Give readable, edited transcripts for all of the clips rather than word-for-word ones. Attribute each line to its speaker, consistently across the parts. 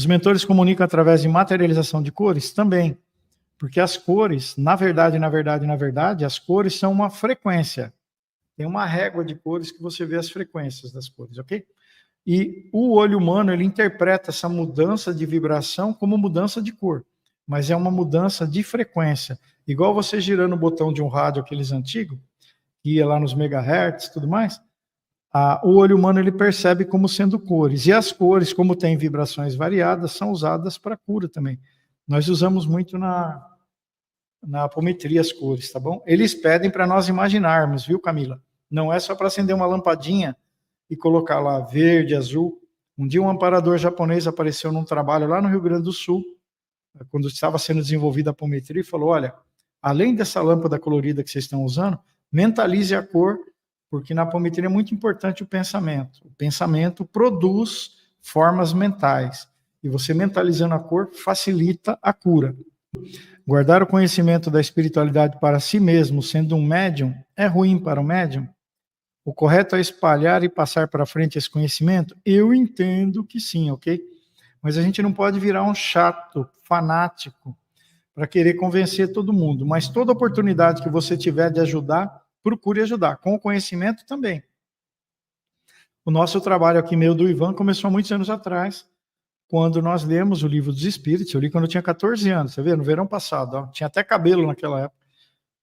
Speaker 1: Os mentores comunicam através de materialização de cores? Também. Porque as cores, na verdade, as cores são uma frequência. Tem uma régua de cores que você vê as frequências das cores, ok? E o olho humano, ele interpreta essa mudança de vibração como mudança de cor. Mas é uma mudança de frequência. Igual você girando o botão de um rádio, aqueles antigos, que ia lá nos megahertz e tudo mais, o olho humano ele percebe como sendo cores. E as cores, como têm vibrações variadas, são usadas para cura também. Nós usamos muito na apometria as cores, tá bom? Eles pedem para nós imaginarmos, viu, Camila? Não é só para acender uma lampadinha e colocar lá verde, azul. Um dia um amparador japonês apareceu num trabalho lá no Rio Grande do Sul, quando estava sendo desenvolvida a apometria, e falou, olha, além dessa lâmpada colorida que vocês estão usando, mentalize a cor, porque na apometria é muito importante o pensamento. O pensamento produz formas mentais. E você mentalizando a cor facilita a cura. Guardar o conhecimento da espiritualidade para si mesmo, sendo um médium, é ruim para o médium? O correto é espalhar e passar para frente esse conhecimento? Eu entendo que sim, ok? Mas a gente não pode virar um chato, fanático, para querer convencer todo mundo. Mas toda oportunidade que você tiver de ajudar, procure ajudar. Com o conhecimento também. O nosso trabalho aqui, meu do Ivan, começou há muitos anos atrás, quando nós lemos o Livro dos Espíritos. Eu li quando eu tinha 14 anos, você vê, no verão passado, ó, tinha até cabelo naquela época,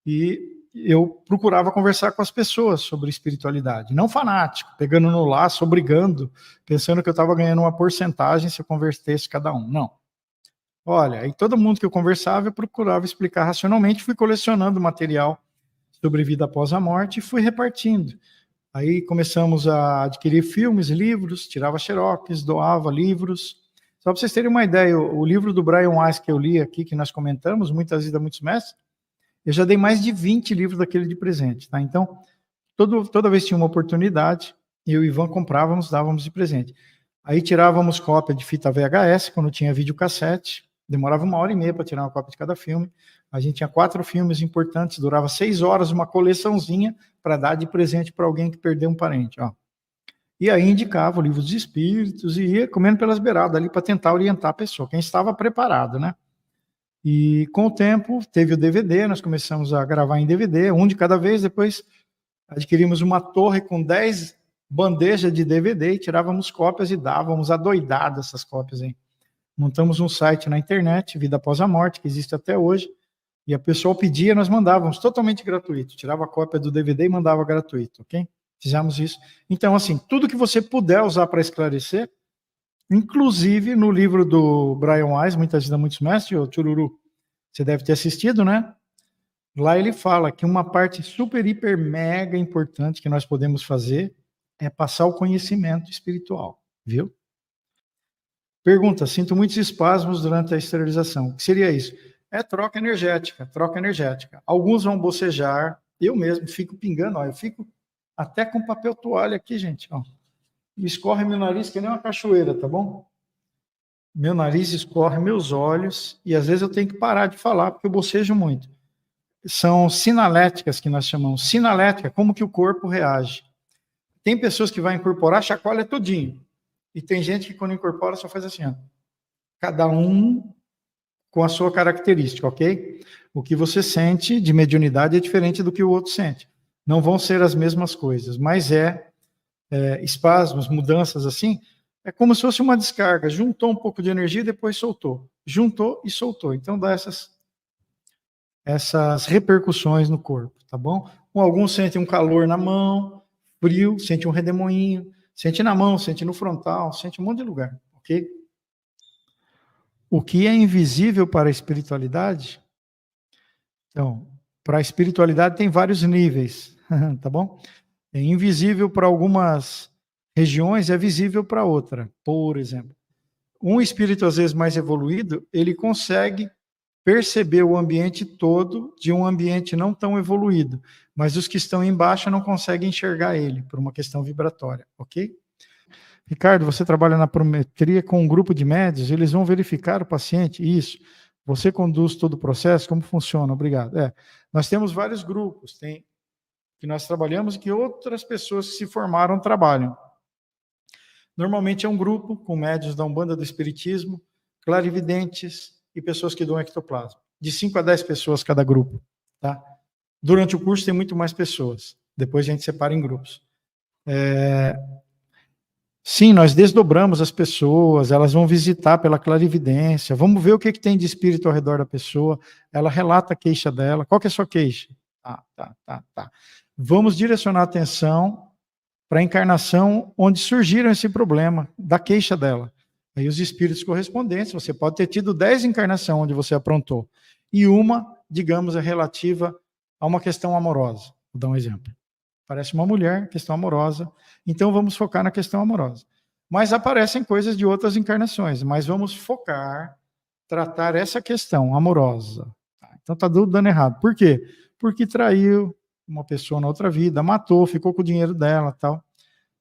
Speaker 1: e eu procurava conversar com as pessoas sobre espiritualidade, não fanático, pegando no laço, obrigando, pensando que eu estava ganhando uma porcentagem se eu convertesse cada um, não. Olha, e todo mundo que eu conversava, eu procurava explicar racionalmente, fui colecionando material sobre vida após a morte e fui repartindo. Aí começamos a adquirir filmes, livros, tirava xerox, doava livros. Só para vocês terem uma ideia, o livro do Brian Weiss que eu li aqui, que nós comentamos, Muitas Vidas, Muitos Mestres, eu já dei mais de 20 livros daquele de presente, tá? Então, toda vez que tinha uma oportunidade, eu e o Ivan comprávamos, dávamos de presente. Aí tirávamos cópia de fita VHS, quando tinha videocassete, demorava 1h30 para tirar uma cópia de cada filme. A gente tinha 4 filmes importantes, durava 6 horas, uma coleçãozinha para dar de presente para alguém que perdeu um parente, ó. E aí indicava o Livro dos Espíritos e ia comendo pelas beiradas ali para tentar orientar a pessoa, quem estava preparado, né? E com o tempo teve o DVD, nós começamos a gravar em DVD, um de cada vez, depois adquirimos uma torre com 10 bandejas de DVD e tirávamos cópias e dávamos adoidado essas cópias aí. Montamos um site na internet, Vida Após a Morte, que existe até hoje, e a pessoa pedia, nós mandávamos totalmente gratuito, tirava a cópia do DVD e mandava gratuito, ok? Fizemos isso. Então, assim, tudo que você puder usar para esclarecer, inclusive no livro do Brian Weiss, Muitas Vidas, Muitos Mestres, o Chururu, você deve ter assistido, né? Lá ele fala que uma parte super, hiper, mega importante que nós podemos fazer é passar o conhecimento espiritual, viu? Pergunta, sinto muitos espasmos durante a esterilização. O que seria isso? É troca energética, troca energética. Alguns vão bocejar, eu mesmo fico pingando, ó, eu fico até com papel toalha aqui, gente, ó. Escorre meu nariz que nem uma cachoeira, tá bom? Meu nariz escorre, meus olhos, e às vezes eu tenho que parar de falar, porque eu bocejo muito. São sinaléticas que nós chamamos. Sinalética, como que o corpo reage. Tem pessoas que vão incorporar, chacoalha tudinho. E tem gente que quando incorpora só faz assim, ó. Cada um com a sua característica, ok? O que você sente de mediunidade é diferente do que o outro sente. Não vão ser as mesmas coisas, mas espasmos, mudanças assim, é como se fosse uma descarga. Juntou um pouco de energia e depois soltou. Juntou e soltou. Então dá essas repercussões no corpo, tá bom? Alguns sentem um calor na mão, frio, sente um redemoinho, sente na mão, sente no frontal, sente um monte de lugar, ok? O que é invisível para a espiritualidade? Então, para a espiritualidade tem vários níveis, tá bom? É invisível para algumas regiões, é visível para outra. Por exemplo, um espírito às vezes mais evoluído, ele consegue perceber o ambiente todo de um ambiente não tão evoluído, mas os que estão embaixo não conseguem enxergar ele, por uma questão vibratória, ok? Ricardo, você trabalha na apometria com um grupo de médios, eles vão verificar o paciente? Isso. Você conduz todo o processo? Como funciona? Obrigado. Nós temos vários grupos, que nós trabalhamos e que outras pessoas que se formaram trabalham. Normalmente é um grupo com médiuns da Umbanda, do Espiritismo, clarividentes e pessoas que doam ectoplasma. De 5 a 10 pessoas cada grupo, tá? Durante o curso tem muito mais pessoas. Depois a gente separa em grupos. Sim, nós desdobramos as pessoas, elas vão visitar pela clarividência, vamos ver o que tem de espírito ao redor da pessoa, ela relata a queixa dela. Qual que é a sua queixa? Tá. Vamos direcionar a atenção para a encarnação onde surgiram esse problema, da queixa dela. Aí os espíritos correspondentes, você pode ter tido 10 encarnações onde você aprontou, e uma, digamos, é relativa a uma questão amorosa. Vou dar um exemplo. Parece uma mulher, questão amorosa, então vamos focar na questão amorosa. Mas aparecem coisas de outras encarnações, mas vamos focar, tratar essa questão amorosa. Então está tudo dando errado. Por quê? Porque traiu uma pessoa na outra vida, matou, ficou com o dinheiro dela, tal.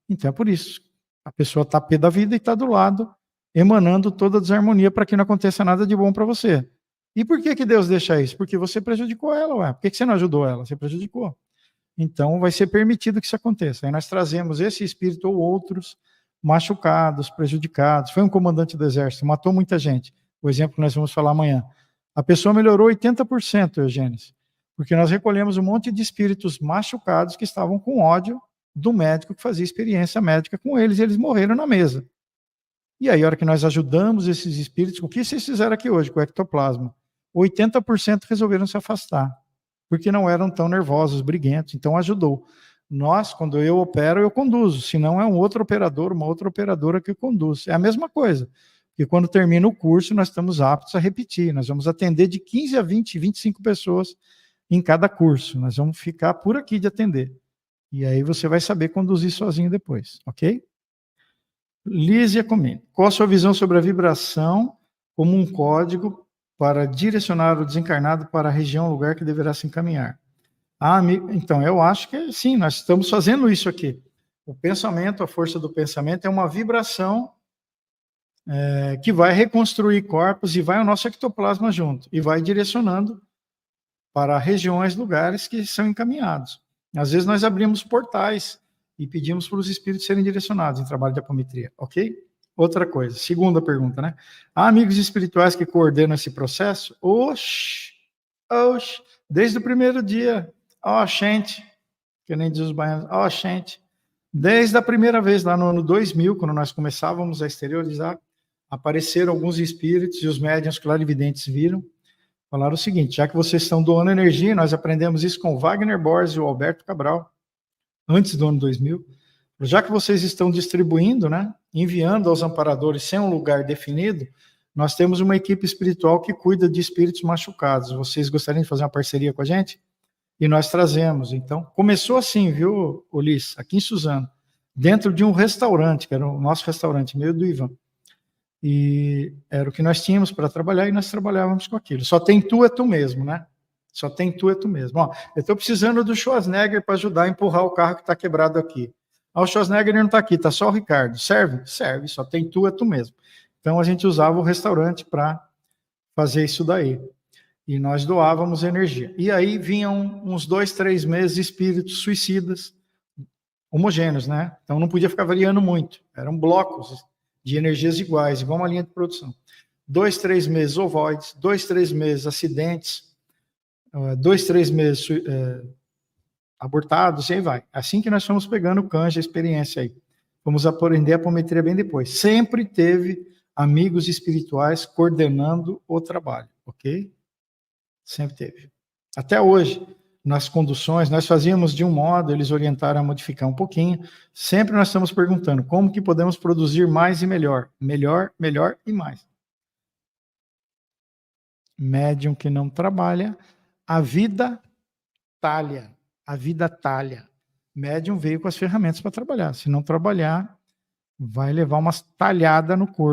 Speaker 1: Então é por isso. A pessoa está pé da vida e está do lado, emanando toda a desarmonia para que não aconteça nada de bom para você. E por que Deus deixa isso? Porque você prejudicou ela, ué. Por que você não ajudou ela? Você prejudicou. Então vai ser permitido que isso aconteça. Aí nós trazemos esse espírito ou outros machucados, prejudicados. Foi um comandante do exército, matou muita gente. O exemplo que nós vamos falar amanhã. A pessoa melhorou 80%, Eugênio, porque nós recolhemos um monte de espíritos machucados que estavam com ódio do médico que fazia experiência médica com eles, e eles morreram na mesa. E aí, a hora que nós ajudamos esses espíritos, o que vocês fizeram aqui hoje com o ectoplasma? 80% resolveram se afastar, porque não eram tão nervosos, briguentos, então ajudou. Nós, quando eu opero, eu conduzo, se não é um outro operador, uma outra operadora que conduz. É a mesma coisa, porque quando termina o curso, nós estamos aptos a repetir, nós vamos atender de 15 a 20, 25 pessoas em cada curso, nós vamos ficar por aqui de atender. E aí você vai saber conduzir sozinho depois, ok? Lísia Comini, qual a sua visão sobre a vibração como um código para direcionar o desencarnado para a região, lugar que deverá se encaminhar? Então, eu acho que sim, nós estamos fazendo isso aqui. O pensamento, a força do pensamento é uma vibração que vai reconstruir corpos e vai o nosso ectoplasma junto, e vai direcionando para regiões, lugares que são encaminhados. Às vezes nós abrimos portais e pedimos para os espíritos serem direcionados em trabalho de apometria, ok? Outra coisa, segunda pergunta, né? Há amigos espirituais que coordenam esse processo? Oxi, desde o primeiro dia. Gente, que nem diz os baianos, gente. Desde a primeira vez, lá no ano 2000, quando nós começávamos a exteriorizar, apareceram alguns espíritos e os médiuns clarividentes viram, falaram o seguinte: já que vocês estão doando energia, nós aprendemos isso com o Wagner Borges e o Alberto Cabral, antes do ano 2000, já que vocês estão distribuindo, né, enviando aos amparadores sem um lugar definido, nós temos uma equipe espiritual que cuida de espíritos machucados. Vocês gostariam de fazer uma parceria com a gente? E nós trazemos. Então, começou assim, viu, Ulisses, aqui em Suzano, dentro de um restaurante, que era o nosso restaurante, meio do Ivan. E era o que nós tínhamos para trabalhar e nós trabalhávamos com aquilo. Só tem tu, é tu mesmo, né? Só tem tu, é tu mesmo. Ó, eu estou precisando do Schwarzenegger para ajudar a empurrar o carro que está quebrado aqui. O Schwarzenegger não está aqui, está só o Ricardo. Serve? Serve, só tem tu, é tu mesmo. Então a gente usava o restaurante para fazer isso daí. E nós doávamos energia. E aí vinham uns 2, 3 meses espíritos suicidas, homogêneos, né? Então não podia ficar variando muito. Eram blocos de energias iguais, igual uma linha de produção. 2, 3 meses ovoides, 2, 3 meses acidentes, 2, 3 meses abortados, e aí vai. Assim que nós fomos pegando o canja, a experiência aí. Vamos aprender a apometria bem depois. Sempre teve amigos espirituais coordenando o trabalho, ok? Sempre teve. Até hoje, nas conduções, nós fazíamos de um modo, eles orientaram a modificar um pouquinho. Sempre nós estamos perguntando como que podemos produzir mais e melhor. Melhor, melhor e mais. Médium que não trabalha, a vida talha. A vida talha. Médium veio com as ferramentas para trabalhar. Se não trabalhar, vai levar umas talhadas no corpo.